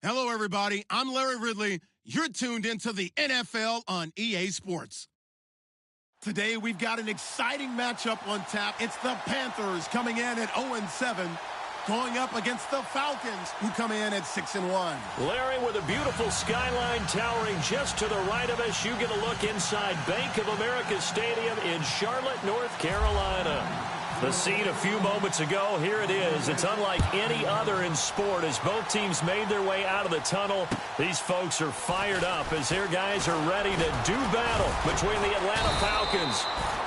Hello, everybody. I'm Larry Ridley. You're tuned into the NFL on EA Sports. Today, we've got an exciting matchup on tap. It's the Panthers coming in at 0-7, going up against the Falcons, who come in at 6-1. Larry, with a beautiful skyline towering just to the right of us, you get a look inside Bank of America Stadium in Charlotte, North Carolina. The scene a few moments ago, here it is. It's unlike any other in sport as both teams made their way out of the tunnel. These folks are fired up as their guys are ready to do battle between the Atlanta Falcons.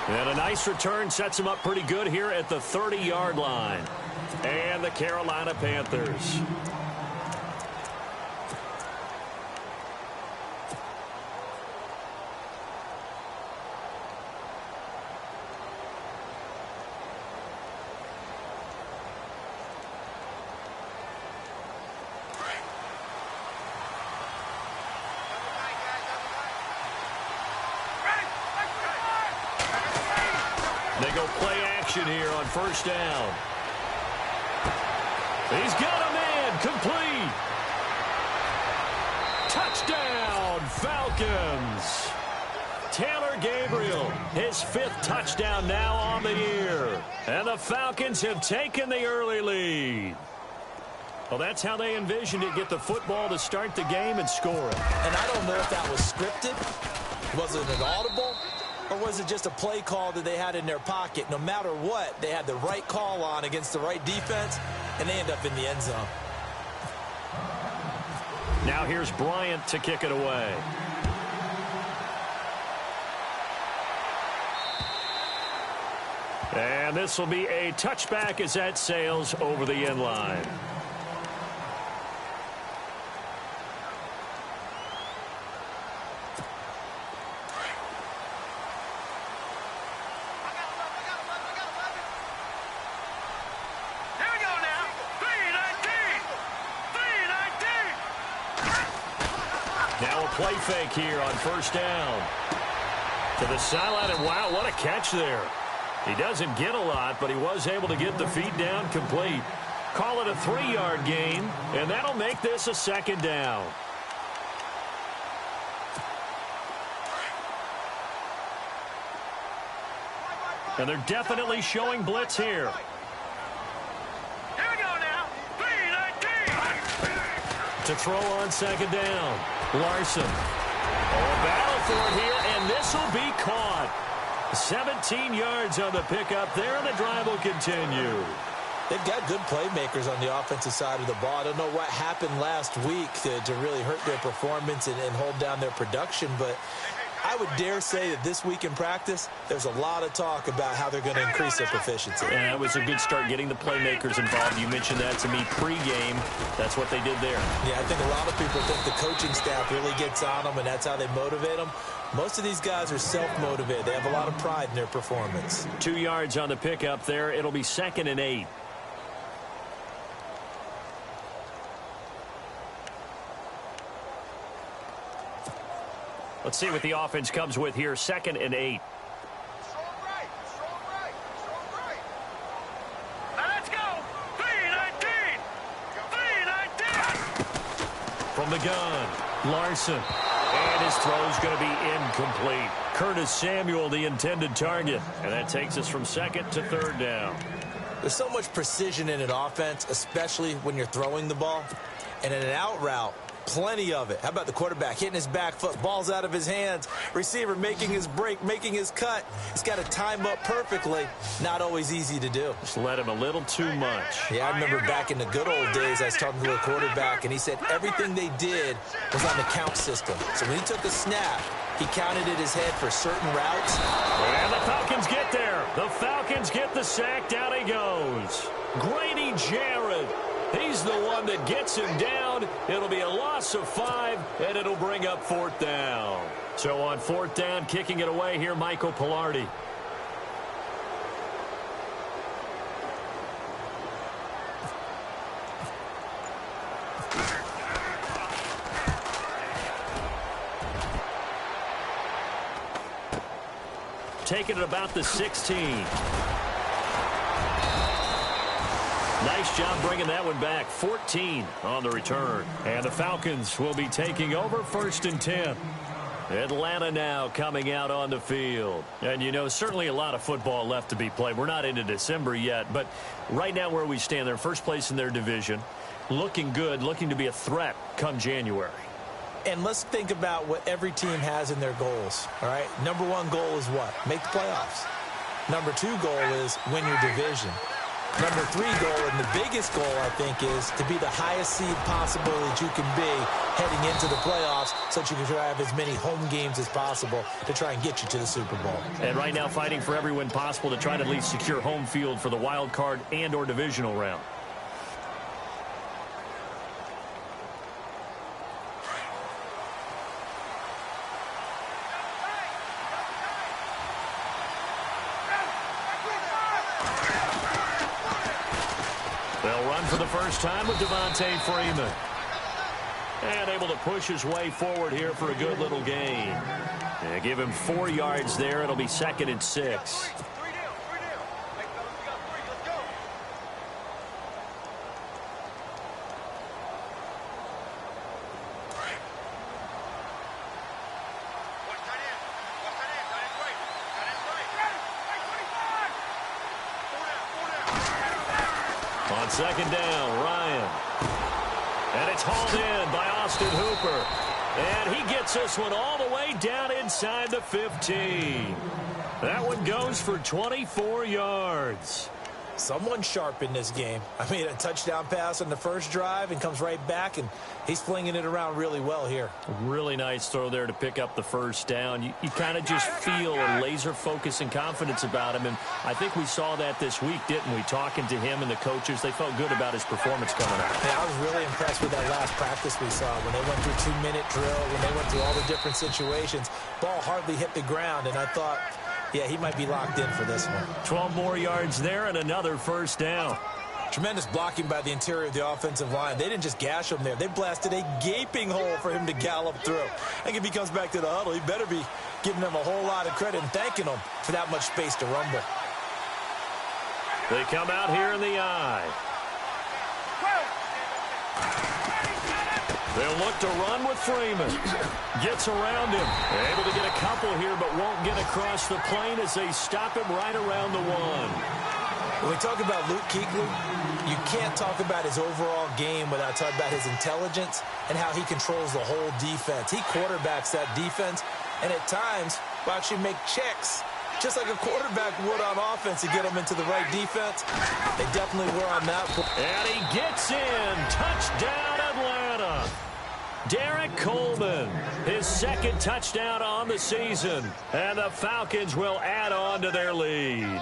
And a nice return sets them up pretty good here at the 30-yard line. And the Carolina Panthers. They go play action here on first down. He's got a man complete. Touchdown, Falcons. Taylor Gabriel, his 5th touchdown now on the year. And the Falcons have taken the early lead. Well, that's how they envisioned it, get the football to start the game and score it. And I don't know if that was scripted. Was it an audible? Or was it just a play call that they had in their pocket? No matter what, they had the right call on against the right defense, and they end up in the end zone. Now here's Bryant to kick it away. And this will be a touchback as that sails over the end line. Play fake here on first down. To the sideline, and wow, what a catch there. He doesn't get a lot, but he was able to get the feet down complete. Call it a 3-yard gain, and that'll make this a 2nd down. And they're definitely showing blitz here. Here we go now. 3-19. To throw on 2nd down. Larson. A battle for it here, and this will be caught. 17 yards on the pickup there, and the drive will continue. They've got good playmakers on the offensive side of the ball. I don't know what happened last week to really hurt their performance and hold down their production, but I would dare say that this week in practice, there's a lot of talk about how they're going to increase their proficiency. Yeah, it was a good start getting the playmakers involved. You mentioned that to me pregame. That's what they did there. Yeah, I think a lot of people think the coaching staff really gets on them, and that's how they motivate them. Most of these guys are self-motivated. They have a lot of pride in their performance. 2 yards on the pickup there. It'll be 2nd and 8. Let's see what the offense comes with here. 2nd and 8. Let's go. 3-19. 3-19. From the gun, Larson. And his throw's going to be incomplete. Curtis Samuel, the intended target. And that takes us from 2nd to 3rd down. There's so much precision in an offense, especially when you're throwing the ball. And in an out route, plenty of it. How about the quarterback hitting his back foot, balls out of his hands, receiver making his break, making his cut. He's got to time up perfectly. Not always easy to do. Just let him a little too much. Yeah, I remember back in the good old days, I was talking to a quarterback, and he said everything they did was on the count system. So when he took a snap, he counted in his head for certain routes. And the Falcons get there. The Falcons get the sack. Down he goes. Grady Jarrett. He's the one that gets him down. It'll be a loss of 5, and it'll bring up 4th down. So on 4th down, kicking it away here, Michael Pilardi. Taking it about the 16. Nice job bringing that one back. 14 on the return. And the Falcons will be taking over 1st and 10. Atlanta now coming out on the field. And, you know, certainly a lot of football left to be played. We're not into December yet, but right now where we stand, they're first place in their division. Looking good, looking to be a threat come January. And let's think about what every team has in their goals, all right? Number 1 goal is what? Make the playoffs. Number 2 goal is win your division. Number 3 goal, and the biggest goal, I think, is to be the highest seed possible that you can be heading into the playoffs so that you can try to have as many home games as possible to try and get you to the Super Bowl. And right now fighting for every win possible to try to at least secure home field for the wild card and or divisional round. They'll run for the first time with Devontae Freeman. And able to push his way forward here for a good little gain. And give him 4 yards there. It'll be 2nd and 6. On 2nd down, Ryan. And it's hauled in by Austin Hooper. And he gets this one all the way down inside the 15. That one goes for 24 yards. Someone sharp in this game. I mean, a touchdown pass on the first drive and comes right back, and he's flinging it around really well here. Really nice throw there to pick up the first down. You kind of just feel a laser focus and confidence about him, and I think we saw that this week, didn't we? Talking to him and the coaches, they felt good about his performance coming out. Yeah, I was really impressed with that last practice we saw when they went through 2-minute drill, when they went through all the different situations. Ball hardly hit the ground, and I thought, yeah, he might be locked in for this one. 12 more yards there and another first down. Tremendous blocking by the interior of the offensive line. They didn't just gash him there. They blasted a gaping hole for him to gallop through. I think if he comes back to the huddle, he better be giving them a whole lot of credit and thanking them for that much space to rumble. They come out here in the eye. They'll look to run with Freeman. Gets around him. Able to get a couple here, but won't get across the plane as they stop him right around the 1. When we talk about Luke Kuechly, you can't talk about his overall game without talking about his intelligence and how he controls the whole defense. He quarterbacks that defense, and at times will actually make checks, just like a quarterback would on offense to get them into the right defense. They definitely were on that. And he gets in. Touchdown, Atlanta. Derek Coleman, his 2nd touchdown on the season. And the Falcons will add on to their lead.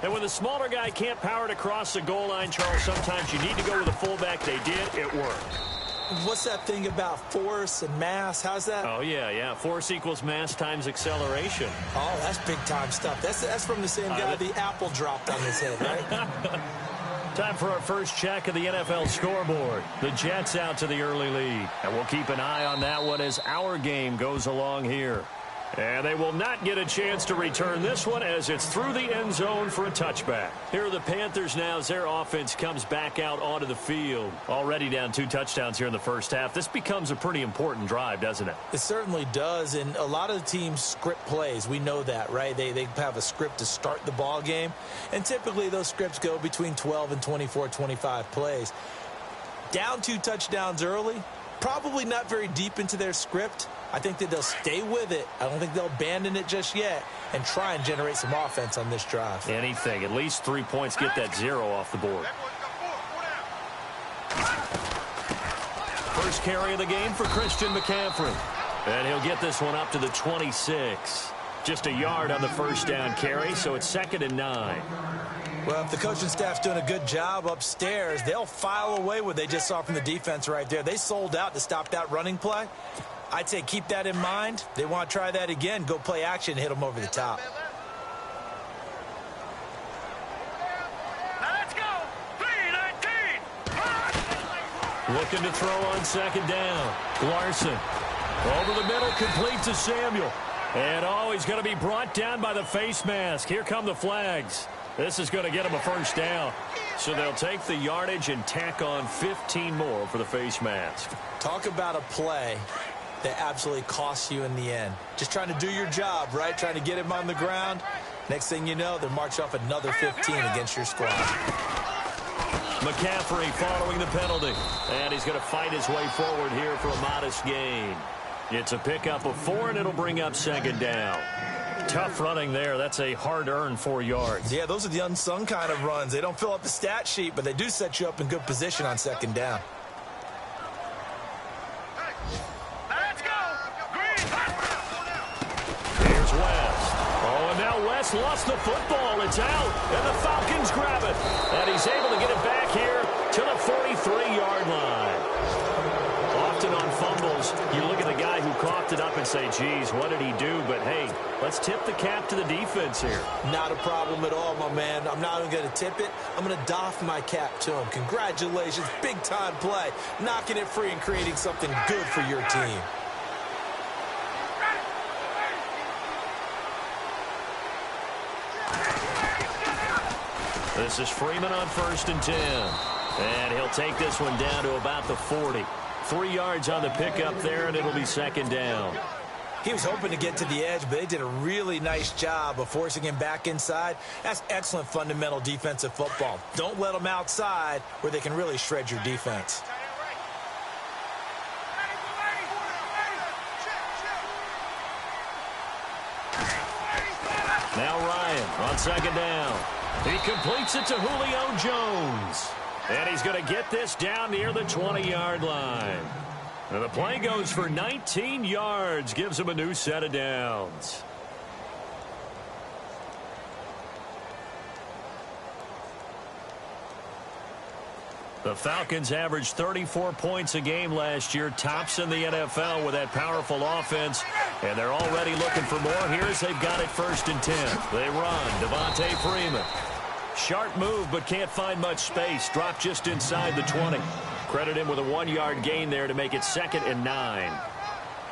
And when the smaller guy can't power it across the goal line, Charles, sometimes you need to go with a fullback. They did. It worked. What's that thing about force and mass? How's that? Oh, yeah. Force equals mass times acceleration. Oh, that's big-time stuff. That's from the same guy the apple dropped on his head, right? Time for our first check of the NFL scoreboard. The Jets out to the early lead. And we'll keep an eye on that one as our game goes along here. And they will not get a chance to return this one as it's through the end zone for a touchback. Here are the Panthers now as their offense comes back out onto the field. Already down 2 touchdowns here in the first half. This becomes a pretty important drive, doesn't it? It certainly does, and a lot of the teams script plays. We know that, right? They have a script to start the ball game, and typically those scripts go between 12 and 24, 25 plays. Down 2 touchdowns early, probably not very deep into their script. I think that they'll stay with it. I don't think they'll abandon it just yet and try and generate some offense on this drive. Anything. At least 3 points. Get that 0 off the board. First carry of the game for Christian McCaffrey. And he'll get this one up to the 26. Just a yard on the first down carry, so it's 2nd and 9. Well, if the coaching staff's doing a good job upstairs, they'll file away what they just saw from the defense right there. They sold out to stop that running play. I'd say keep that in mind. They want to try that again. Go play action and hit them over the top. Now let's go. 3-19. Looking to throw on 2nd down. Larson over the middle, complete to Samuel. And he's going to be brought down by the face mask. Here come the flags. This is going to get them a first down. So they'll take the yardage and tack on 15 more for the face mask. Talk about a play that absolutely costs you in the end. Just trying to do your job, right? Trying to get him on the ground. Next thing you know, they're marching off another 15 against your squad. McCaffrey following the penalty. And he's going to fight his way forward here for a modest gain. It's a pickup of 4, and it'll bring up second down. Tough running there. That's a hard-earned 4 yards. Yeah, those are the unsung kind of runs. They don't fill up the stat sheet, but they do set you up in good position on second down. Let's go. Green. Here's West. Oh, and now West lost the football. It's out, and the Falcons grab it. And he's able to get it back here to the 43-yard line. Often on fumbles, you look at the guy who coughed it up and say, geez, what did he do? But, hey, let's tip the cap to the defense here. Not a problem at all, my man. I'm not even going to tip it. I'm going to doff my cap to him. Congratulations. Big-time play. Knocking it free and creating something good for your team. This is Freeman on 1st and 10. And he'll take this one down to about the 40. 3 yards on the pickup there, and it'll be second down. He was hoping to get to the edge, but they did a really nice job of forcing him back inside. That's excellent fundamental defensive football. Don't let them outside where they can really shred your defense. Now Ryan on second down. He completes it to Julio Jones. And he's going to get this down near the 20-yard line. And the play goes for 19 yards, gives him a new set of downs. The Falcons averaged 34 points a game last year, tops in the NFL with that powerful offense. And they're already looking for more. Here's they've got it 1st and 10. They run. Devontae Freeman. Sharp move, but can't find much space. Dropped just inside the 20. Credit him with a 1-yard gain there to make it 2nd and 9.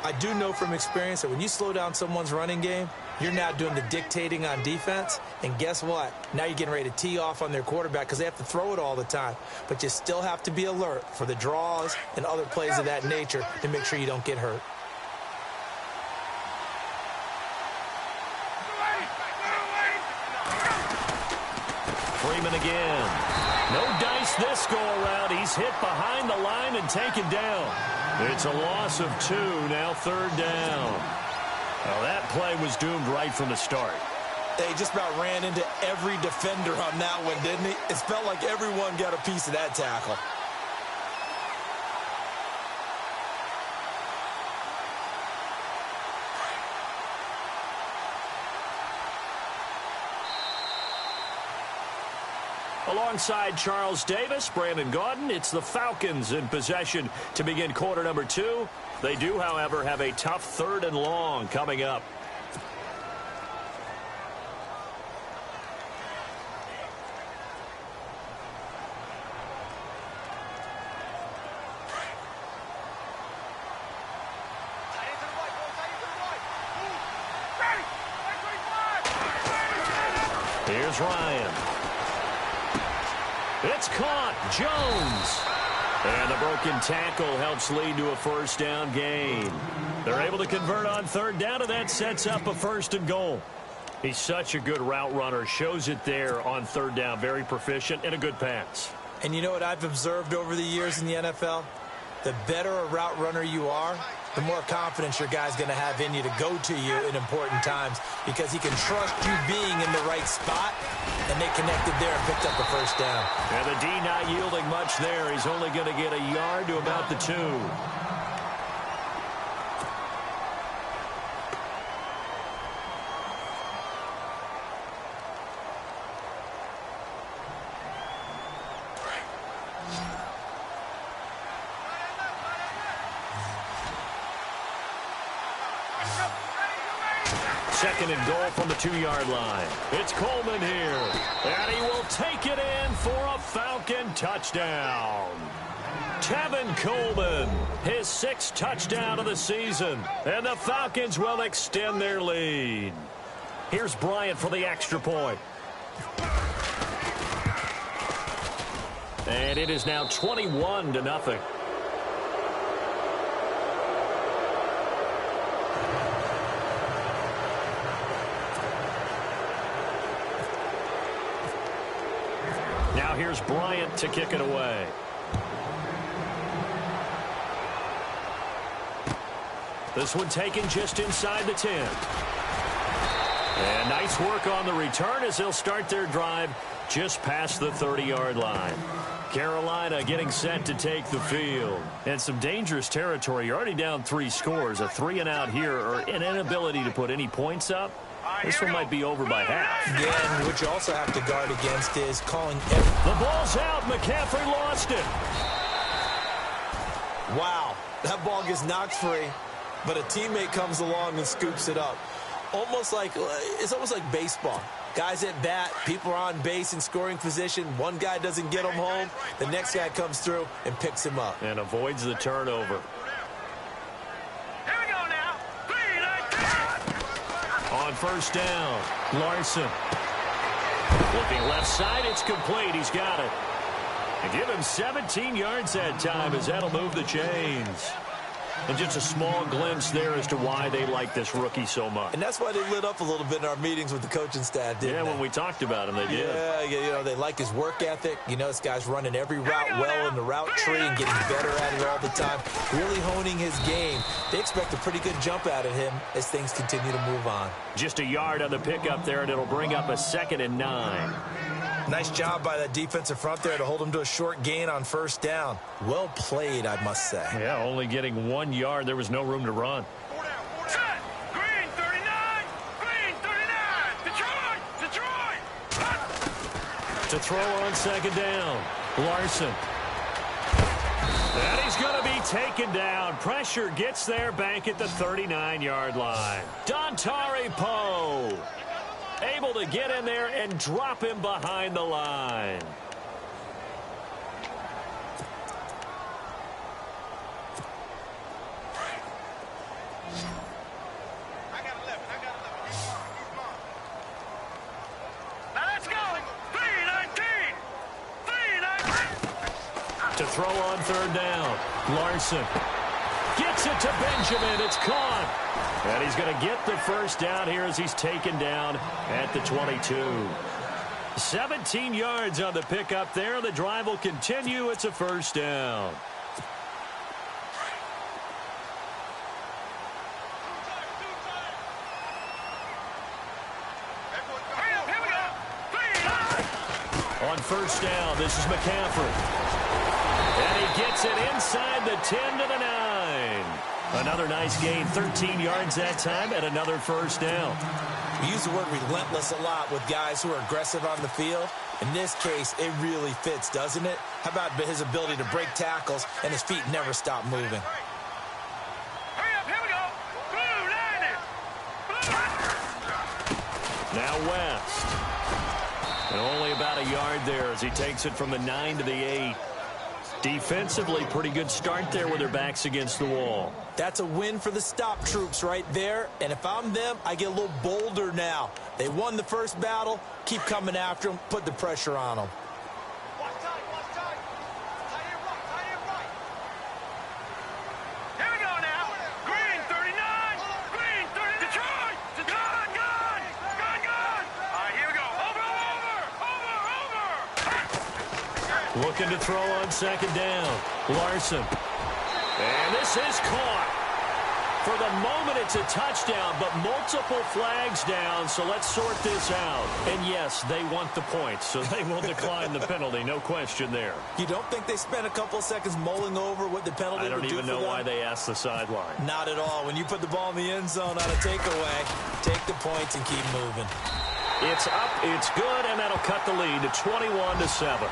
I do know from experience that when you slow down someone's running game, you're now doing the dictating on defense. And guess what? Now you're getting ready to tee off on their quarterback because they have to throw it all the time. But you still have to be alert for the draws and other plays of that nature to make sure you don't get hurt. Freeman again. No dice this go-around. He's hit behind the line and taken down. It's a loss of 2, now 3rd down. Well, that play was doomed right from the start. They just about ran into every defender on that one, didn't he? It felt like everyone got a piece of that tackle. Alongside Charles Davis, Brandon Gaudin, it's the Falcons in possession to begin quarter number 2. They do, however, have a tough 3rd and long coming up. Here's Ryan. It's caught. Jones. And the broken tackle helps lead to a 1st down gain. They're able to convert on 3rd down, and that sets up a 1st and goal. He's such a good route runner. Shows it there on 3rd down. Very proficient and a good pass. And you know what I've observed over the years in the NFL? The better a route runner you are, the more confidence your guy's going to have in you to go to you in important times because he can trust you being in the right spot, and they connected there and picked up a 1st down. And the D not yielding much there. He's only going to get a yard to about the 2. Second and goal from the 2-yard line. It's Coleman here. And he will take it in for a Falcon touchdown. Tevin Coleman, his 6th touchdown of the season. And the Falcons will extend their lead. Here's Bryant for the extra point. And it is now 21-0. Now here's Bryant to kick it away. This one taken just inside the 10. And nice work on the return as they'll start their drive just past the 30-yard line. Carolina getting set to take the field. And some dangerous territory. You're already down 3 scores. A 3-and-out here or an inability to put any points up. This one might be over by half. Yeah, and what you also have to guard against is calling The ball's out. McCaffrey lost it. Wow, that ball gets knocked free, but a teammate comes along and scoops it up. It's almost like baseball. Guys at bat, people are on base in scoring position. One guy doesn't get him home. The next guy comes through and picks him up. And avoids the turnover. Here we go now. 3-19. On first down, Larson. Looking left side, it's complete. He's got it. And give him 17 yards that time as that'll move the chains. And just a small glimpse there as to why they like this rookie so much. And that's why they lit up a little bit in our meetings with the coaching staff, didn't they? When we talked about him, they did. Yeah, they like his work ethic. You know, this guy's running every route well in the route tree and getting better at it all the time. Really honing his game. They expect a pretty good jump out of him as things continue to move on. Just a yard on the pickup there, and it'll bring up a 2nd and 9. Nice job by that defensive front there to hold him to a short gain on first down. Well played, I must say. Yeah, only getting 1 yard. There was no room to run. Set. Green 39. Green 39. Detroit. To throw on 2nd down, Larson. And he's going to be taken down. Pressure gets there back at the 39-yard line. Dontari Poe able to get in there and drop him behind the line. Now let's go. 3-19. 3-19. To throw on 3rd down, Larson gets it to Benjamin. It's caught. And he's going to get the first down here as he's taken down at the 22. 17 yards on the pickup there. The drive will continue. It's a first down. Here we go. 3-19. On first down, this is McCaffrey. And he gets it inside the 10 to the 9. Another nice gain, 13 yards that time, and another first down. We use the word relentless a lot with guys who are aggressive on the field. In this case, it really fits, doesn't it? How about his ability to break tackles and his feet never stop moving? Hurry up. Here we go. Blue 90. Now West. And only about a yard there as he takes it from the 9 to the 8. Defensively, pretty good start there with their backs against the wall. That's a win for the stop troops right there. And if I'm them, I get a little bolder now. They won the first battle. Keep coming after them. Put the pressure on them. Watch tight. Tight it right. Here we go now. Green 39. Green 30. Detroit. Gun. All right, here we go. Over. Looking to throw on 2nd down. Larson. And this is caught. For the moment, it's a touchdown, but multiple flags down, so let's sort this out. And yes, they want the points, so they will decline the penalty, no question there. You don't think they spent a couple seconds mulling over what the penalty would do for them? I don't even know why they asked the sideline. Not at all. When you put the ball in the end zone on a takeaway, take the points and keep moving. It's up, it's good, and that'll cut the lead to 21-7.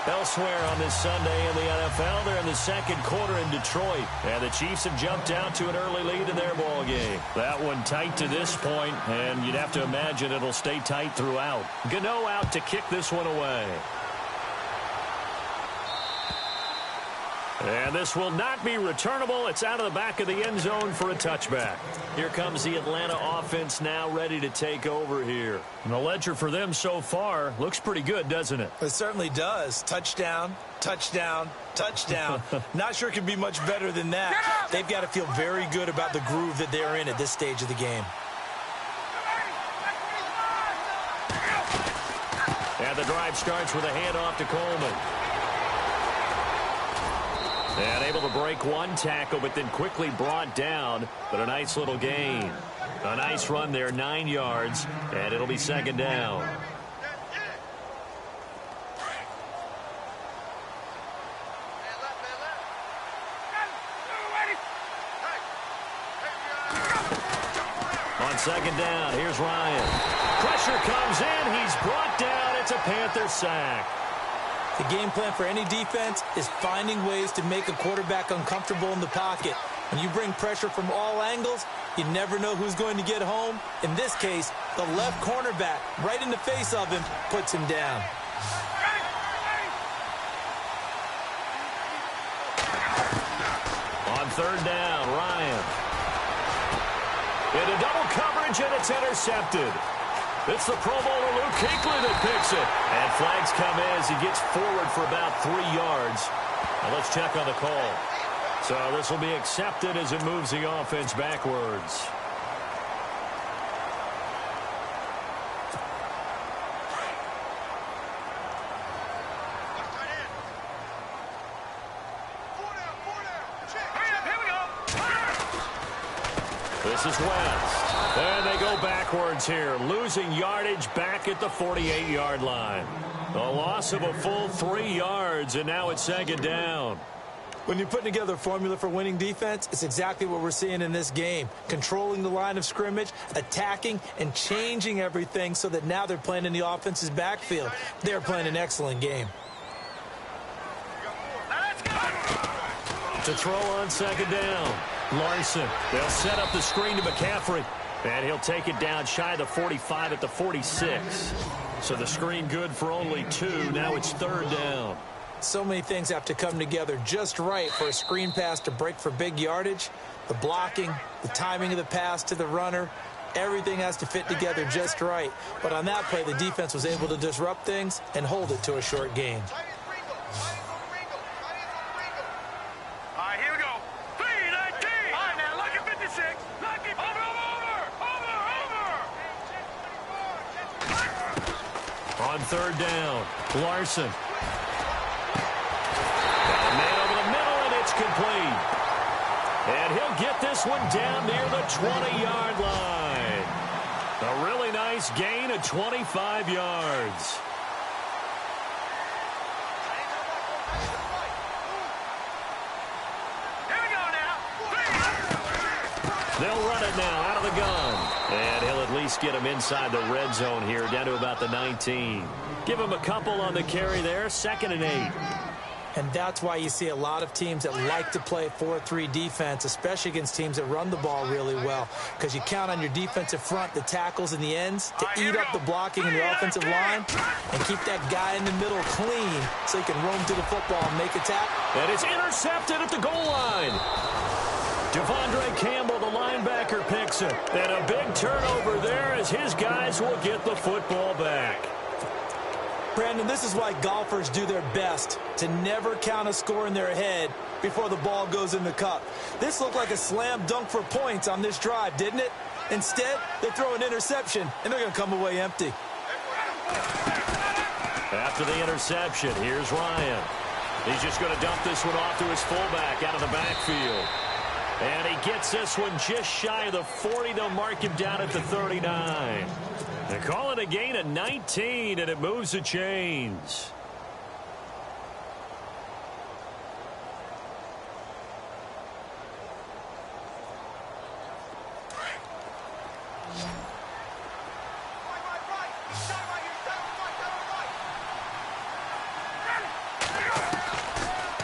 Elsewhere on this Sunday in the NFL, they're in the 2nd quarter in Detroit, and the Chiefs have jumped out to an early lead in their ball game. That one tight to this point, and you'd have to imagine it'll stay tight throughout. Gano out to kick this one away. And this will not be returnable. It's out of the back of the end zone for a touchback. Here comes the Atlanta offense now ready to take over here. And the ledger for them so far looks pretty good, doesn't it? It certainly does. Touchdown, touchdown, touchdown. Not sure it could be much better than that. They've got to feel very good about the groove that they're in at this stage of the game. And the drive starts with a handoff to Coleman. And able to break one tackle, but then quickly brought down. But a nice little gain. A nice run there, 9 yards, and it'll be second down. On second down, here's Ryan. Pressure comes in. He's brought down. It's a Panther sack. The game plan for any defense is finding ways to make a quarterback uncomfortable in the pocket. When you bring pressure from all angles, you never know who's going to get home. In this case, the left cornerback, right in the face of him, puts him down. On third down, Ryan. Into double coverage, and it's intercepted. It's the Pro Bowler Luke Kuechly that picks it. And flags come in as he gets forward for about 3 yards. Now let's check on the call. So this will be accepted as it moves the offense backwards. This is West. And they go backwards here, losing yardage back at the 48-yard line. A loss of a full 3 yards, and now it's second down. When you're putting together a formula for winning defense, it's exactly what we're seeing in this game. Controlling the line of scrimmage, attacking, and changing everything so that now they're playing in the offense's backfield. They're playing an excellent game. To throw on second down. Larson. They'll set up the screen to McCaffrey. And he'll take it down shy of the 45 at the 46. So the screen good for only 2. Now it's third down. So many things have to come together just right for a screen pass to break for big yardage. The blocking, the timing of the pass to the runner, everything has to fit together just right. But on that play, the defense was able to disrupt things and hold it to a short gain. On third down, Larson. Man over the middle, and it's complete. And he'll get this one down near the 20-yard line. A really nice gain of 25 yards. Here we go now. They'll run it now out of the gun. And he'll at least get him inside the red zone here, down to about the 19. Give him a couple on the carry there, 2nd and 8. And that's why you see a lot of teams that like to play 4-3 defense, especially against teams that run the ball really well, because you count on your defensive front, the tackles and the ends, to eat up the blocking in your offensive line and keep that guy in the middle clean so he can roam to the football and make a tackle. And it's intercepted at the goal line. Devondre Campbell, the linebacker, picks it. And a big turnover there as his guys will get the football back. Brandon, this is why golfers do their best, to never count a score in their head before the ball goes in the cup. This looked like a slam dunk for points on this drive, didn't it? Instead, they throw an interception, and they're going to come away empty. After the interception, here's Ryan. He's just going to dump this one off to his fullback out of the backfield. And he gets this one just shy of the 40. They'll mark him down at the 39. They call it a gain of 19, and it moves the chains.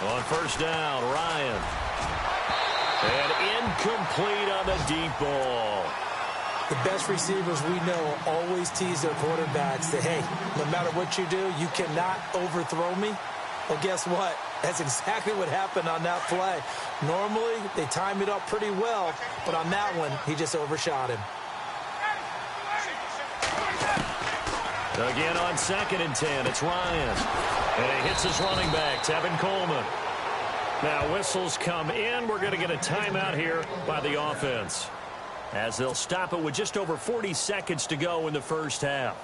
On first down, Ryan. And incomplete on the deep ball. The best receivers we know always tease their quarterbacks that, hey, no matter what you do, you cannot overthrow me. Well, guess what? That's exactly what happened on that play. Normally, they time it up pretty well, but on that one, he just overshot him. Again on 2nd and 10, it's Ryan. And he hits his running back, Tevin Coleman. Now whistles come in. We're going to get a timeout here by the offense, as they'll stop it with just over 40 seconds to go in the first half.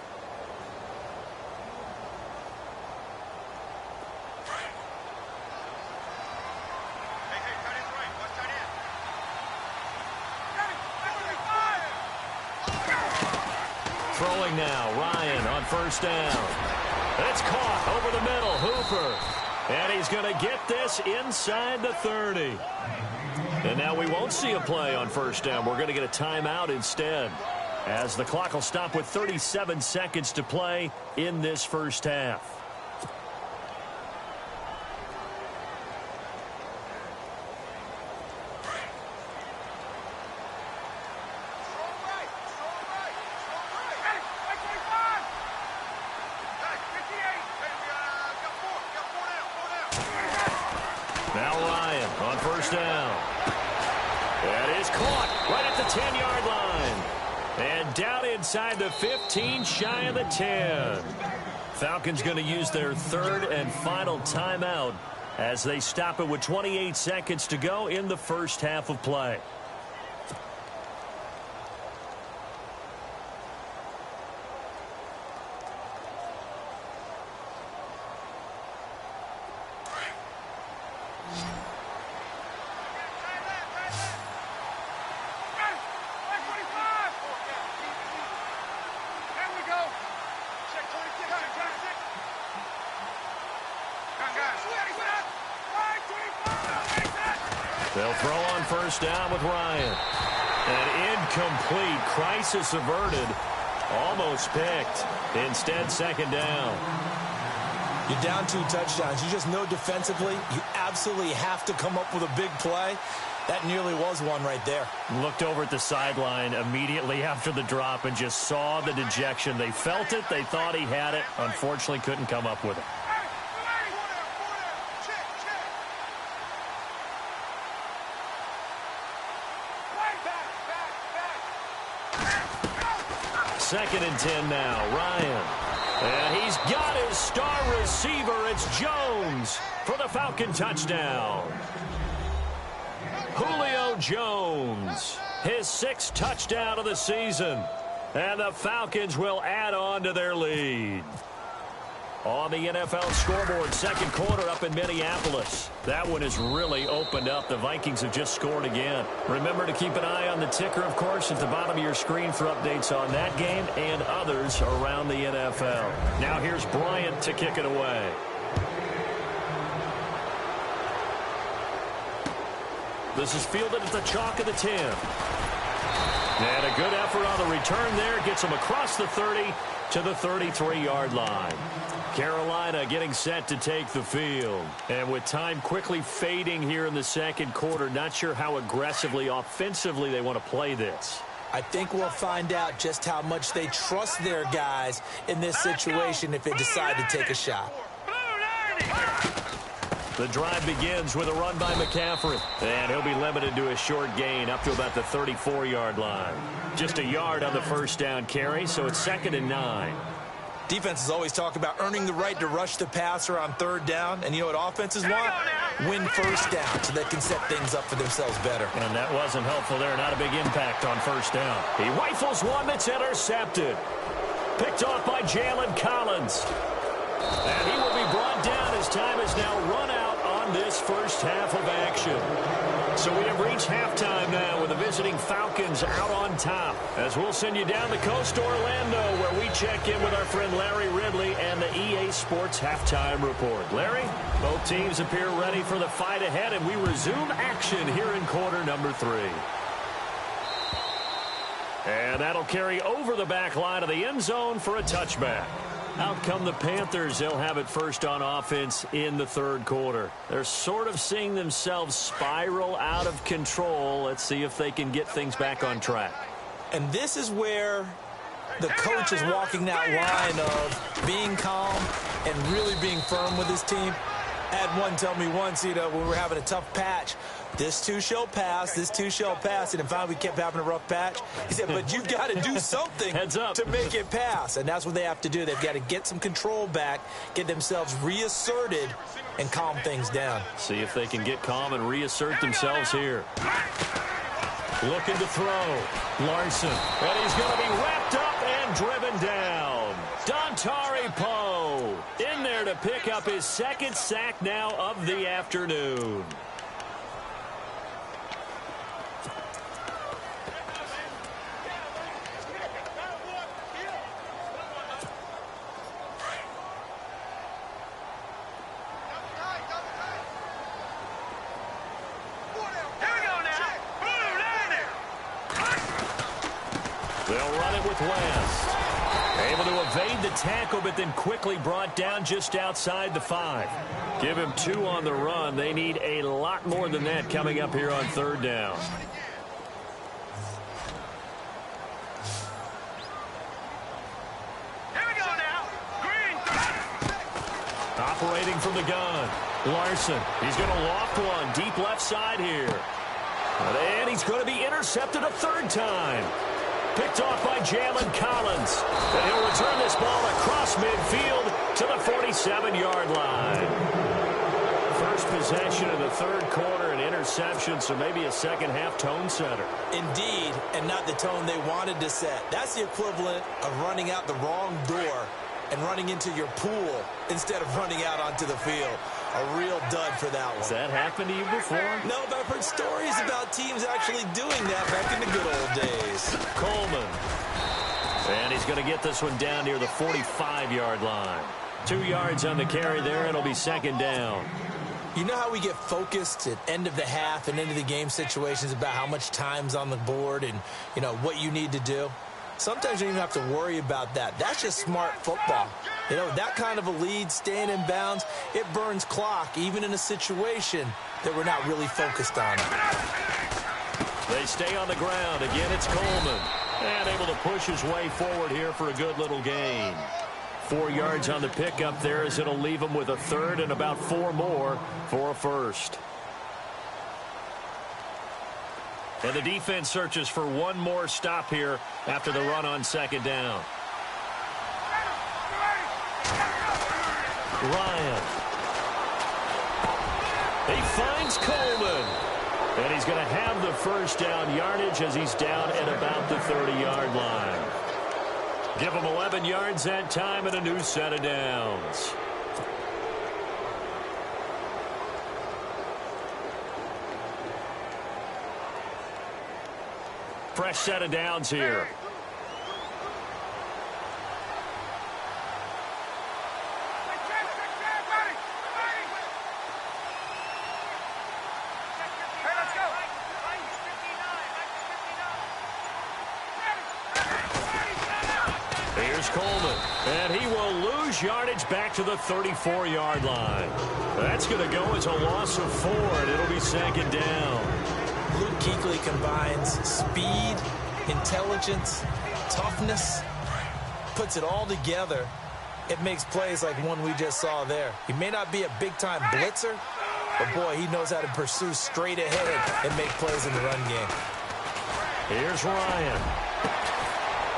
Throwing now, Ryan on 1st down. It's caught over the middle, Hooper. And he's going to get this inside the 30. And now we won't see a play on 1st down. We're going to get a timeout instead, as the clock will stop with 37 seconds to play in this first half. Now Ryan on 1st down. That is caught right at the 10-yard line. And down inside the 15, shy of the 10. Falcons going to use their 3rd and final timeout as they stop it with 28 seconds to go in the first half of play. They'll throw on 1st down with Ryan. An incomplete, crisis averted, almost picked. Instead, 2nd down. You're down 2 touchdowns. You just know defensively you absolutely have to come up with a big play. That nearly was one right there. Looked over at the sideline immediately after the drop and just saw the dejection. They felt it. They thought he had it. Unfortunately, couldn't come up with it. Second and 10 now, Ryan. And he's got his star receiver. It's Jones for the Falcon touchdown. Julio Jones, his 6th touchdown of the season. And the Falcons will add on to their lead. On the NFL scoreboard, 2nd quarter up in Minneapolis. That one has really opened up. The Vikings have just scored again. Remember to keep an eye on the ticker, of course, at the bottom of your screen for updates on that game and others around the NFL. Now here's Bryant to kick it away. This is fielded at the chalk of the 10. And a good effort on the return there. Gets him across the 30 to the 33-yard line. Carolina getting set to take the field. And with time quickly fading here in the 2nd quarter, not sure how aggressively, offensively they want to play this. I think we'll find out just how much they trust their guys in this situation if they decide to take a shot. The drive begins with a run by McCaffrey. And he'll be limited to a short gain up to about the 34-yard line. Just a yard on the 1st down carry, so it's 2nd and 9. Defenses always talk about earning the right to rush the passer on 3rd down. And you know what offenses want? Win 1st down so they can set things up for themselves better. And that wasn't helpful there. Not a big impact on 1st down. He rifles one that's intercepted. Picked off by Jalen Collins. And he will be brought down as time is now run out on this first half of action. So we have reached halftime now with the visiting Falcons out on top. As we'll send you down the coast to Orlando, where we check in with our friend Larry Ridley and the EA Sports Halftime Report. Larry, both teams appear ready for the fight ahead, and we resume action here in quarter number 3. And that'll carry over the back line of the end zone for a touchback. Out come the Panthers. They'll have it first on offense in the 3rd quarter. They're sort of seeing themselves spiral out of control. Let's see if they can get things back on track. And this is where the coach is walking that line of being calm and really being firm with his team. I had one tell me once, when we were having a tough patch, this too shall pass, this too shall pass, and then finally we kept having a rough patch. He said, but you've got to do something to make it pass, and that's what they have to do. They've got to get some control back, get themselves reasserted, and calm things down. See if they can get calm and reassert themselves here. Looking to throw. Larson. And he's going to be wrapped up and driven down. Dontari Poe in there to pick up his second sack now of the afternoon. They'll run it with West. Able to evade the tackle, but then quickly brought down just outside the 5. Give him 2 on the run. They need a lot more than that coming up here on 3rd down. Here we go now. Green. Operating from the gun. Larson. He's going to loft one deep left side here. And he's going to be intercepted a 3rd time. Picked off by Jalen Collins. And he'll return this ball across midfield to the 47-yard line. First possession of the 3rd quarter, an interception, so maybe a second-half tone setter. Indeed, and not the tone they wanted to set. That's the equivalent of running out the wrong door and running into your pool instead of running out onto the field. A real dud for that one. Has that happened to you before? No, but I've heard stories about teams actually doing that back in the good old days. Coleman. And he's going to get this one down near the 45-yard line. 2 yards on the carry there. It'll be 2nd down. You know how we get focused at end of the half and into the game situations about how much time's on the board and, what you need to do? Sometimes you don't even have to worry about that. That's just smart football. That kind of a lead, staying in bounds, it burns clock, even in a situation that we're not really focused on. They stay on the ground. Again, it's Coleman. And able to push his way forward here for a good little gain. 4 yards on the pickup there as it'll leave him with a 3rd and about 4 more for a 1st. And the defense searches for one more stop here after the run on 2nd down. Ryan. He finds Coleman. And he's going to have the 1st down yardage as he's down at about the 30-yard line. Give him 11 yards that time and a new set of downs. Fresh set of downs here. Here's Coleman, and he will lose yardage back to the 34-yard line. That's going to go as a loss of 4, and it'll be 2nd down. Luke Kuechly combines speed, intelligence, toughness, puts it all together. It makes plays like one we just saw there. He may not be a big-time blitzer, but, boy, he knows how to pursue straight ahead and make plays in the run game. Here's Ryan.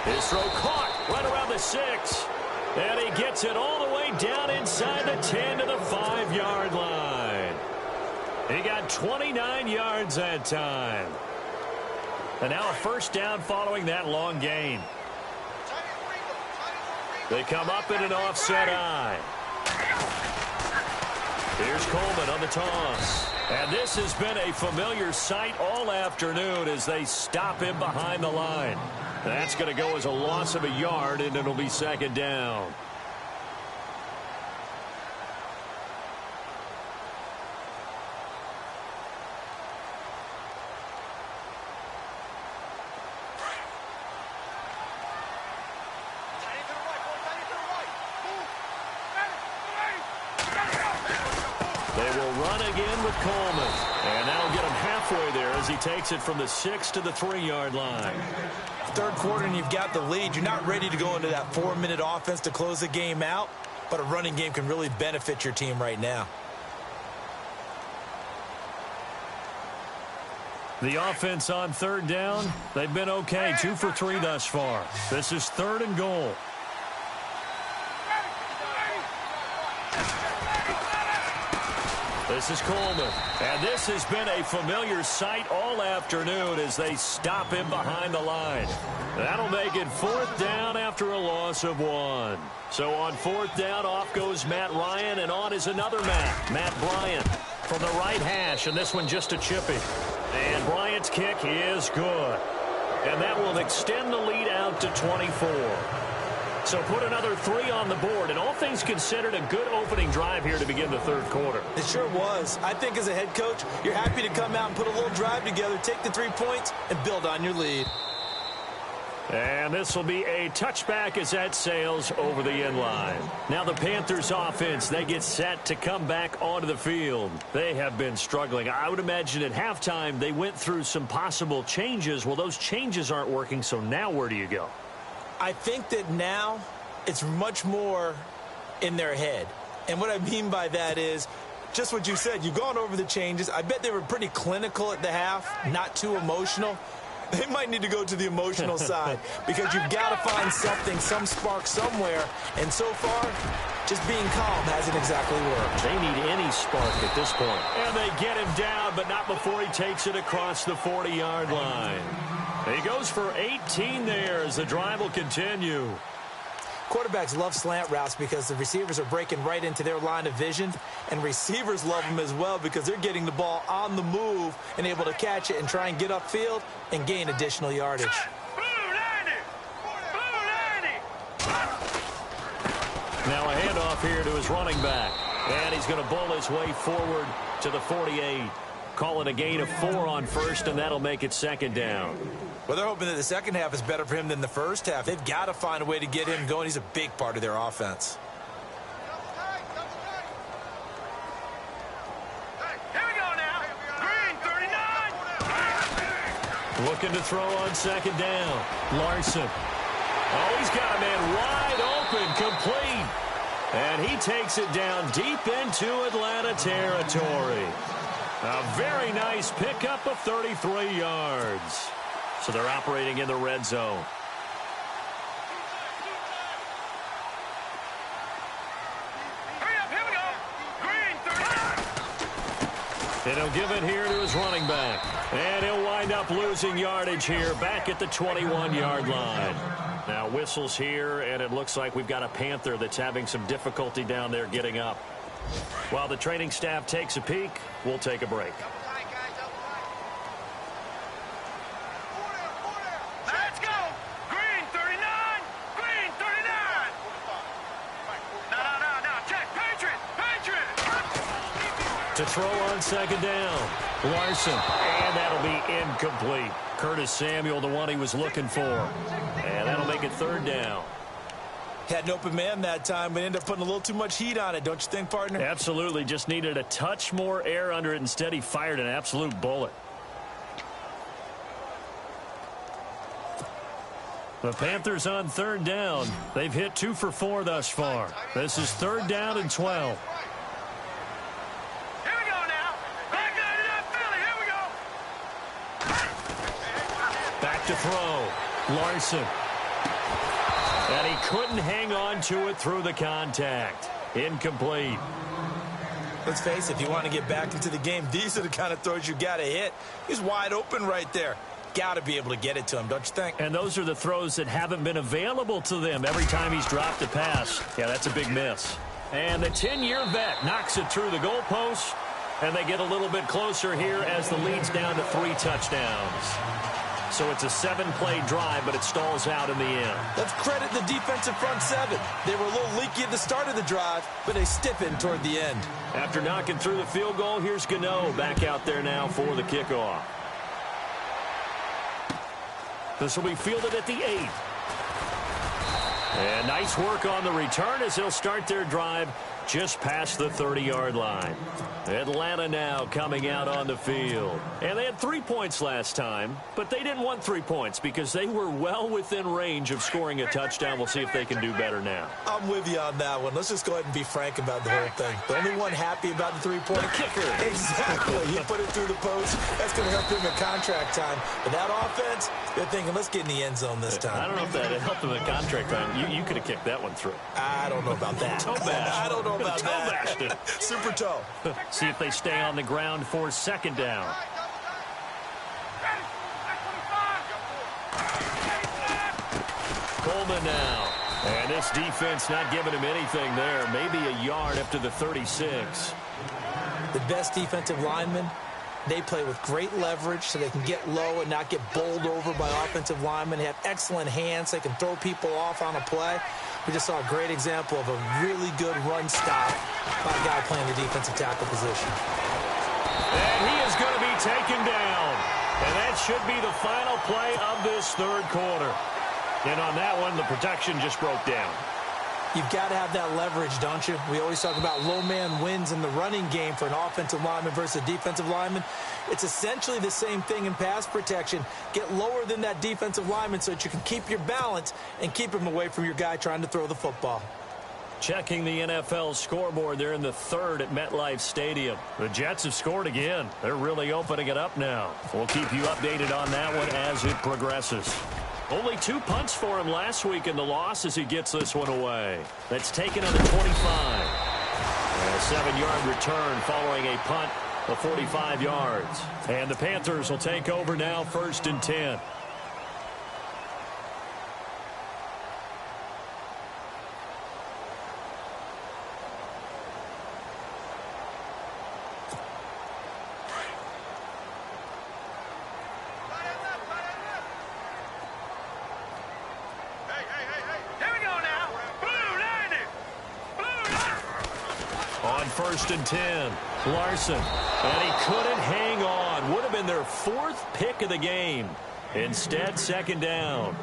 His throw caught right around the 6. And he gets it all the way down inside the 10 to the 5-yard line. He got 29 yards that time. And now a 1st down following that long gain. They come up in an offset eye. Here's Coleman on the toss. And this has been a familiar sight all afternoon as they stop him behind the line. That's going to go as a loss of a yard, and it'll be 2nd down. They will run again with Coleman. And that'll get him halfway there as he takes it from the 6 to the 3-yard line. 3rd quarter and you've got the lead. You're not ready to go into that 4-minute offense to close the game out, but a running game can really benefit your team right now. The offense on third down, they've been okay, 2 for 3 thus far. This is 3rd and goal. This is Coleman, and this has been a familiar sight all afternoon as they stop him behind the line. That'll make it 4th down after a loss of 1. So on 4th down, off goes Matt Ryan, and on is another Matt Bryant from the right hash, and this one just a chippy. And Bryant's kick is good, and that will extend the lead out to 24. So put another 3 on the board, and all things considered, a good opening drive here to begin the 3rd quarter. It sure was. I think as a head coach, you're happy to come out and put a little drive together, take the 3 points, and build on your lead. And this will be a touchback as that sails over the end line. Now the Panthers offense, they get set to come back onto the field. They have been struggling. I would imagine at halftime they went through some possible changes. Well, those changes aren't working, so now where do you go? I think that now it's much more in their head. And what I mean by that is just what you said. You've gone over the changes. I bet they were pretty clinical at the half, not too emotional. They might need to go to the emotional side because you've got to find something, some spark somewhere. And so far, just being calm hasn't exactly worked. They need any spark at this point. And they get him down, but not before he takes it across the 40-yard line. He goes for 18 there as the drive will continue. Quarterbacks love slant routes because the receivers are breaking right into their line of vision, and receivers love them as well because they're getting the ball on the move and able to catch it and try and get upfield and gain additional yardage. Now a handoff here to his running back, and he's going to bowl his way forward to the 48. Calling a gain of 4 on first, and that'll make it 2nd down. Well, they're hoping that the second half is better for him than the first half. They've got to find a way to get him going. He's a big part of their offense. Here we go now. Green 39. Looking to throw on 2nd down. Larson. Oh, he's got a man wide open, complete. And he takes it down deep into Atlanta territory. A very nice pickup of 33 yards. So they're operating in the red zone. Hurry up, here we go. Green 39. And he'll give it here to his running back. And he'll wind up losing yardage here back at the 21-yard line. Now whistles here, and it looks like we've got a Panther that's having some difficulty down there getting up. While the training staff takes a peek, we'll take a break. Let's go. Green 39. Green 39. No. Check. Patriot. To throw on 2nd down. Larson. And that'll be incomplete. Curtis Samuel, the one he was looking for. And that'll make it 3rd down. Had an open man that time, but ended up putting a little too much heat on it, don't you think, partner? Absolutely. Just needed a touch more air under it. Instead, he fired an absolute bullet. The Panthers on 3rd down. They've hit 2 for 4 thus far. This is 3rd down and 12. Here we go now. Back to that Philly. Here we go. Back to throw. Larson. And he couldn't hang on to it through the contact. Incomplete. Let's face it, if you want to get back into the game, these are the kind of throws you got to hit. He's wide open right there. Got to be able to get it to him, don't you think? And those are the throws that haven't been available to them every time he's dropped a pass. Yeah, that's a big miss. And the 10-year vet knocks it through the goalpost, and they get a little bit closer here as the lead's down to 3 touchdowns. So it's a 7-play drive, but it stalls out in the end. Let's credit the defensive front 7. They were a little leaky at the start of the drive, but they stiffened toward the end. After knocking through the field goal, here's Gano back out there now for the kickoff. This will be fielded at the 8. And nice work on the return as they'll start their drive just past the 30-yard line. Atlanta now coming out on the field. And they had 3 points last time, but they didn't want 3 points because they were well within range of scoring a touchdown. We'll see if they can do better now. I'm with you on that one. Let's just go ahead and be frank about the whole thing. The only one happy about the 3-point kicker. Exactly. He put it through the post. That's going to help him in contract time. But that offense, they're thinking, let's get in the end zone this time. I don't know if that helped him in contract time. You could have kicked that one through. I don't know about that. Toe bash. I don't know about toe that. Bashed it. Super toe. See if they stay on the ground for second down. Coleman now. And this defense not giving him anything there. Maybe a yard up to the 36. The best defensive linemen, they play with great leverage so they can get low and not get bowled over by offensive linemen. They have excellent hands. They can throw people off on a play. We just saw a great example of a really good run stop by a guy playing the defensive tackle position. And he is going to be taken down. And that should be the final play of this third quarter. And on that one, the protection just broke down. You've got to have that leverage, don't you? We always talk about low man wins in the running game for an offensive lineman versus a defensive lineman. It's essentially the same thing in pass protection. Get lower than that defensive lineman so that you can keep your balance and keep him away from your guy trying to throw the football. Checking the NFL scoreboard, they're in the third at MetLife Stadium. The Jets have scored again. They're really opening it up now. We'll keep you updated on that one as it progresses. Only 2 punts for him last week in the loss as he gets this one away. That's taken on the 25. And a 7-yard return following a punt of 45 yards. And the Panthers will take over now, 1st and 10. On 1st and 10, Larson, and he couldn't hang on. Would have been their 4th pick of the game. Instead, 2nd down.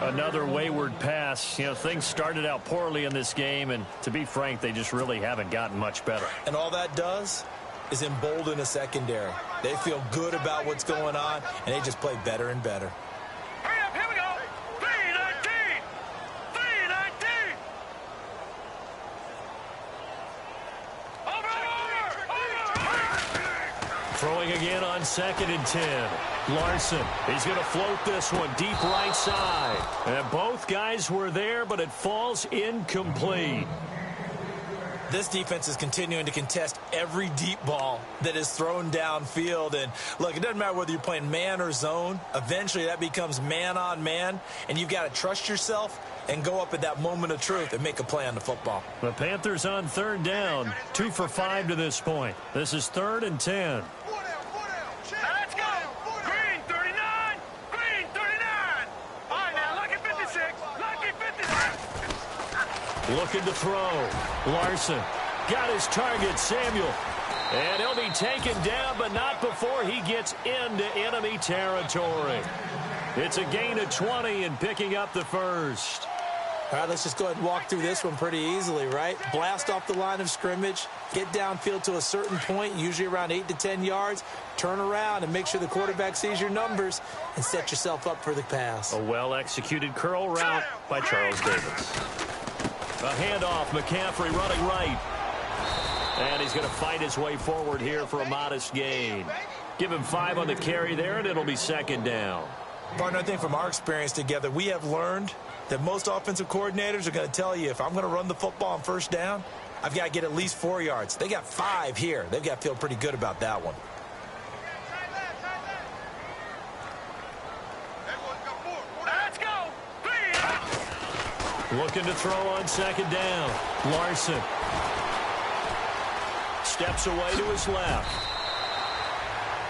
Another wayward pass. You know, things started out poorly in this game, and to be frank, they just really haven't gotten much better. And all that does is embolden a secondary. They feel good about what's going on, and they just play better and better. Hurry up, here we go. 3-19. 3-19. Throwing again on 2nd and 10. Larson, he's going to float this one deep right side. And both guys were there, but it falls incomplete. This defense is continuing to contest every deep ball that is thrown downfield. And, look, it doesn't matter whether you're playing man or zone. Eventually, that becomes man on man, and you've got to trust yourself and go up at that moment of truth and make a play on the football. The Panthers on 3rd down, 2 for 5 to this point. This is 3rd and 10. Let's go. Green 39. Green 39. All right, now, lucky 56. Lucky 56. Looking to throw. Larson got his target, Samuel. And he'll be taken down, but not before he gets into enemy territory. It's a gain of 20 and picking up the 1st. All right, let's just go ahead and walk through this one pretty easily, right? Blast off the line of scrimmage, get downfield to a certain point, usually around 8 to 10 yards, turn around and make sure the quarterback sees your numbers and set yourself up for the pass. A well-executed curl route by Charles Davis. A handoff, McCaffrey running right. And he's going to fight his way forward here for a modest gain. Give him 5 on the carry there, and it'll be 2nd down. Partner, I think from our experience together, we have learned that most offensive coordinators are going to tell you, if I'm going to run the football on 1st down, I've got to get at least 4 yards. They got 5 here. They've got to feel pretty good about that one. Let's go. Looking to throw on 2nd down. Larson steps away to his left.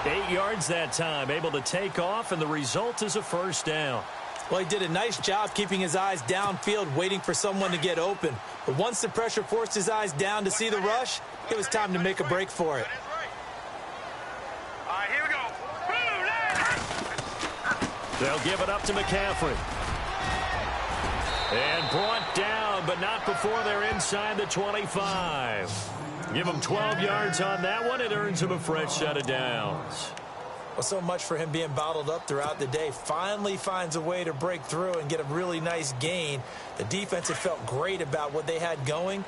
8 yards that time, able to take off, and the result is a 1st down. Well, he did a nice job keeping his eyes downfield, waiting for someone to get open. But once the pressure forced his eyes down to see the rush, it was time to make a break for it. All right, here we go. They'll give it up to McCaffrey. And brought down, but not before they're inside the 25. Give him 12 yards on that one. It earns him a fresh set of downs. Well, so much for him being bottled up throughout the day. Finally finds a way to break through and get a really nice gain. The defense had felt great about what they had going.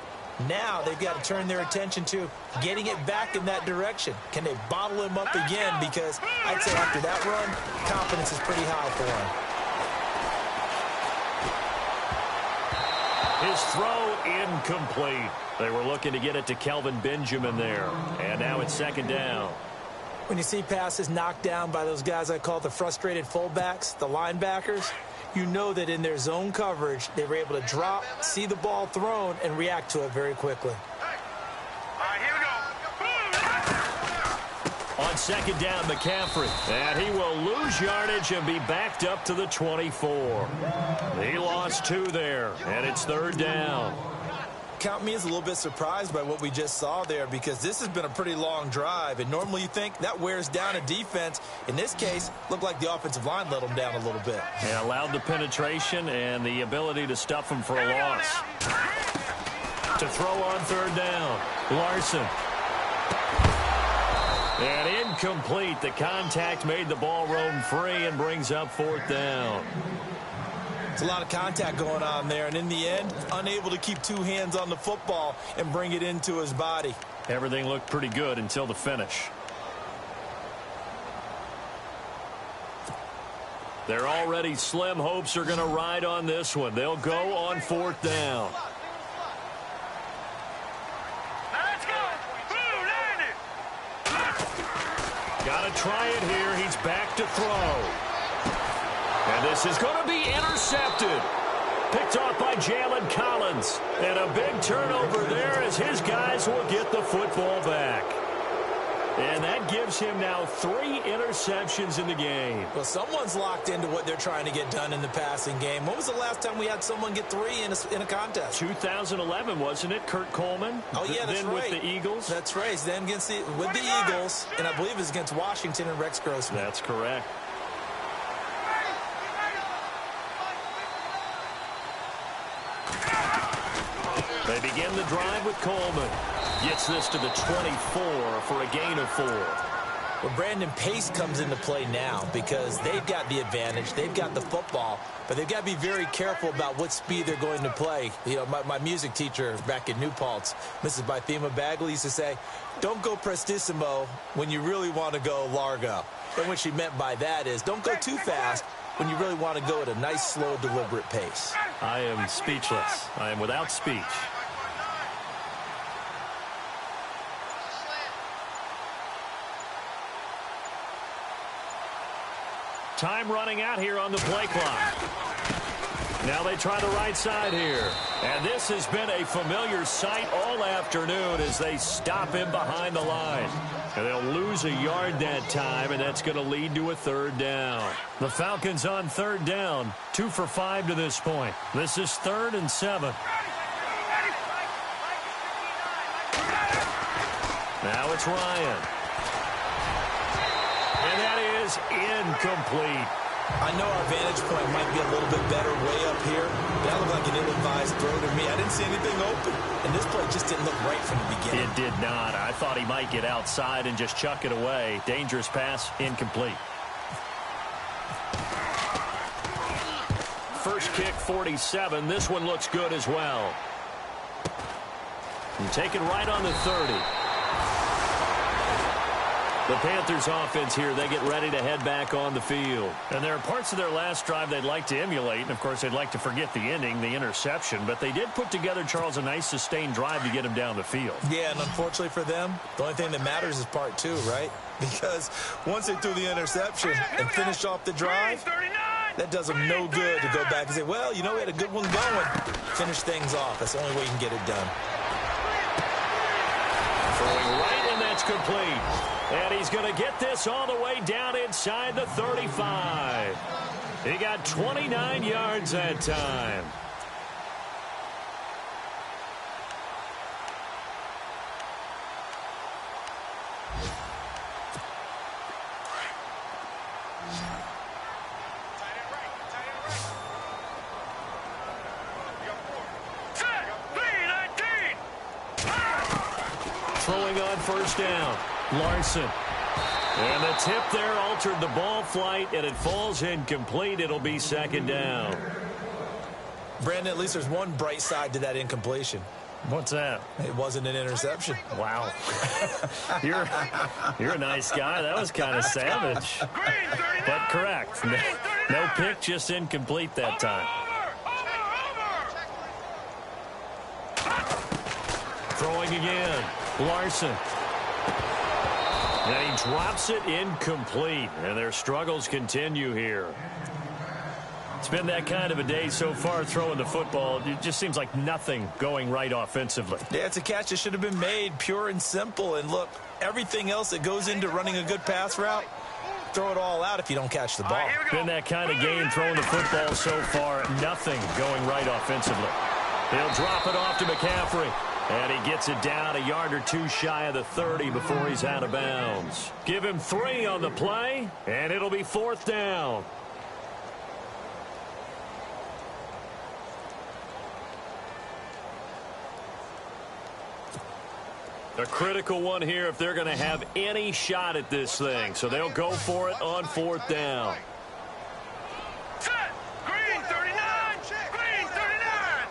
Now they've got to turn their attention to getting it back in that direction. Can they bottle him up again? Because I'd say after that run, confidence is pretty high for him. His throw incomplete. They were looking to get it to Kelvin Benjamin there. And now it's second down. When you see passes knocked down by those guys I call the frustrated fullbacks, the linebackers, you know that in their zone coverage, they were able to drop, see the ball thrown, and react to it very quickly. All right, here we go. On second down, McCaffrey. And he will lose yardage and be backed up to the 24. He lost 2 there, and it's third down. Count me as a little bit surprised by what we just saw there, because this has been a pretty long drive, and normally you think that wears down a defense. In this case, looked like the offensive line let them down a little bit. And allowed the penetration and the ability to stuff them for a loss. To throw on third down, Larson. And incomplete. The contact made the ball roam free and brings up fourth down. It's a lot of contact going on there, and in the end, unable to keep 2 hands on the football and bring it into his body. Everything looked pretty good until the finish. Their already slim hopes are going to ride on this one. They'll go on fourth down. Let's go. Boom, land it. Got to try it here. He's back to throw. And this is going to be intercepted. Picked off by Jalen Collins. And a big turnover there as his guys will get the football back. And that gives him now 3 interceptions in the game. Well, someone's locked into what they're trying to get done in the passing game. When was the last time we had someone get 3 in a contest? 2011, wasn't it? Kurt Coleman? Oh, yeah, that's then right. with the Eagles? That's right. Then with the Eagles, and I believe it was against Washington and Rex Grossman. That's correct. They begin the drive with Coleman. Gets this to the 24 for a gain of 4. Well, Brandon, pace comes into play now because they've got the advantage. They've got the football, but they've got to be very careful about what speed they're going to play. You know, my music teacher back in New Paltz, Mrs. Bythema Bagley, used to say, don't go prestissimo when you really want to go largo. And what she meant by that is don't go too fast when you really want to go at a nice, slow, deliberate pace. I am speechless. I am without speech. Time running out here on the play clock. Now they try the right side here. And this has been a familiar sight all afternoon as they stop him behind the line. And they'll lose a yard that time, and that's going to lead to a third down. The Falcons on third down, 2 for 5 to this point. This is 3rd and 7. Now it's Ryan. And that is incomplete. I know our vantage point might be a little bit better way up here. That looked like an ill-advised throw to me. I didn't see anything open. And this play just didn't look right from the beginning. It did not. I thought he might get outside and just chuck it away. Dangerous pass, incomplete. First kick, 47. This one looks good as well. And taken right on the 30. The Panthers offense here, they get ready to head back on the field. And there are parts of their last drive they'd like to emulate. And, of course, they'd like to forget the ending, the interception. But they did put together, Charles, a nice sustained drive to get him down the field. Yeah, and unfortunately for them, the only thing that matters is part 2, right? Because once they threw the interception and finished off the drive, that does them no good to go back and say, well, you know, we had a good one going. Finish things off. That's the only way you can get it done. Throwing right, and that's complete. And he's going to get this all the way down inside the 35. He got 29 yards that time. throwing on first down. Larson. And the tip there altered the ball flight, and it falls incomplete. It'll be second down. Brandon, at least there's one bright side to that incompletion. What's that? It wasn't an interception. Wow. You're a nice guy. That was kind of savage. But correct. No pick, just incomplete that time. Throwing again. Larson. And he drops it incomplete. And their struggles continue here. It's been that kind of a day so far throwing the football. It just seems like nothing going right offensively. Yeah, it's a catch that should have been made, pure and simple. And look, everything else that goes into running a good pass route, throw it all out if you don't catch the ball. Been that kind of game throwing the football so far. Nothing going right offensively. He'll drop it off to McCaffrey. And he gets it down a yard or two shy of the 30 before he's out of bounds. Give him 3 on the play, and it'll be 4th down. A critical one here if they're going to have any shot at this thing. So they'll go for it on 4th down. Set. Green 39. Green 39.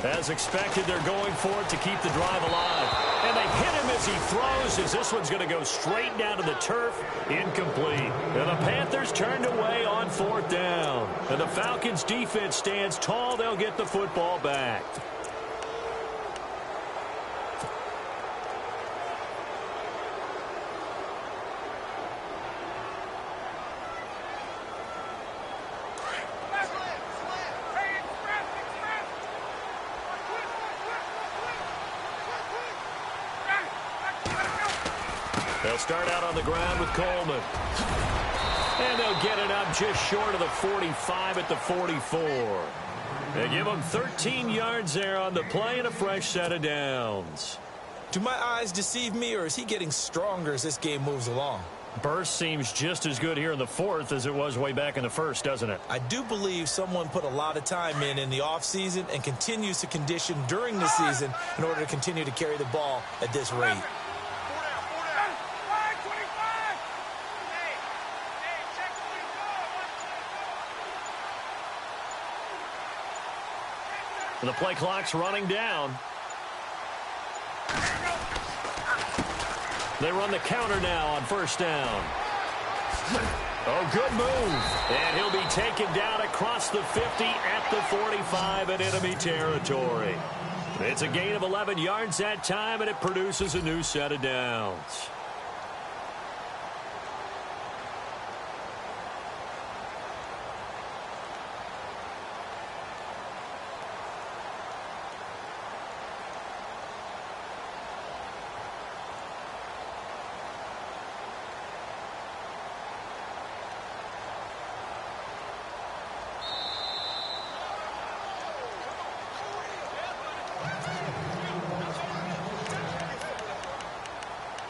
As expected, they're going for it to keep the drive alive. And they hit him as he throws, as this one's going to go straight down to the turf. Incomplete. And the Panthers turned away on 4th down. And the Falcons' defense stands tall. They'll get the football back. They'll start out on the ground with Coleman. And they'll get it up just short of the 45 at the 44. They give him 13 yards there on the play and a fresh set of downs. Do my eyes deceive me, or is he getting stronger as this game moves along? Burst seems just as good here in the 4th as it was way back in the 1st, doesn't it? I do believe someone put a lot of time in the offseason and continues to condition during the season in order to continue to carry the ball at this rate. And the play clock's running down. They run the counter now on first down. Oh, good move. And he'll be taken down across the 50 at the 45 in enemy territory. It's a gain of 11 yards that time, and it produces a new set of downs.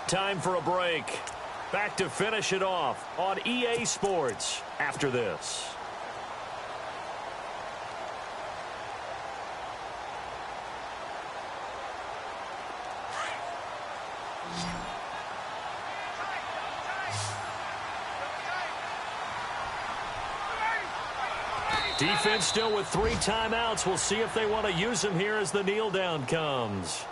Time for a break. Back to finish it off on EA Sports after this. Defense still with 3 timeouts. We'll see if they want to use them here as the kneel down comes.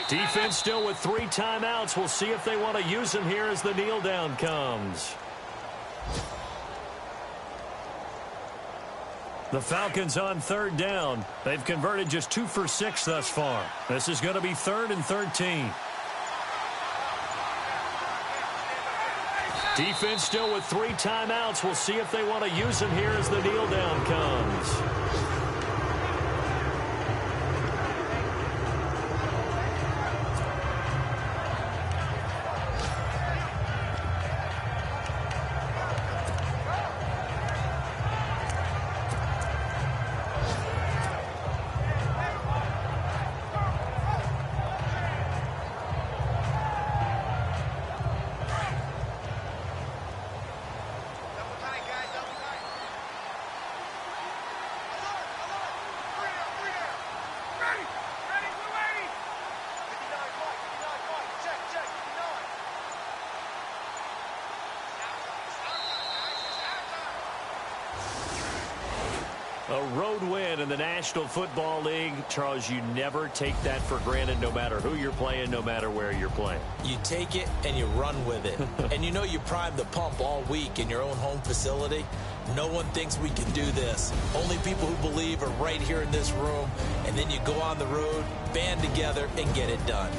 Defense still with 3 timeouts. We'll see if they want to use them here as the kneel down comes. The Falcons on 3rd down. They've converted just 2 for 6 thus far. This is going to be 3rd and 13. Defense still with 3 timeouts. We'll see if they want to use them here as the kneel down comes. A road win in the National Football League. Charles, you never take that for granted no matter who you're playing, no matter where you're playing. You take it and you run with it. And you know you primed the pump all week in your own home facility. No one thinks we can do this. Only people who believe are right here in this room. And then you go on the road, band together, and get it done.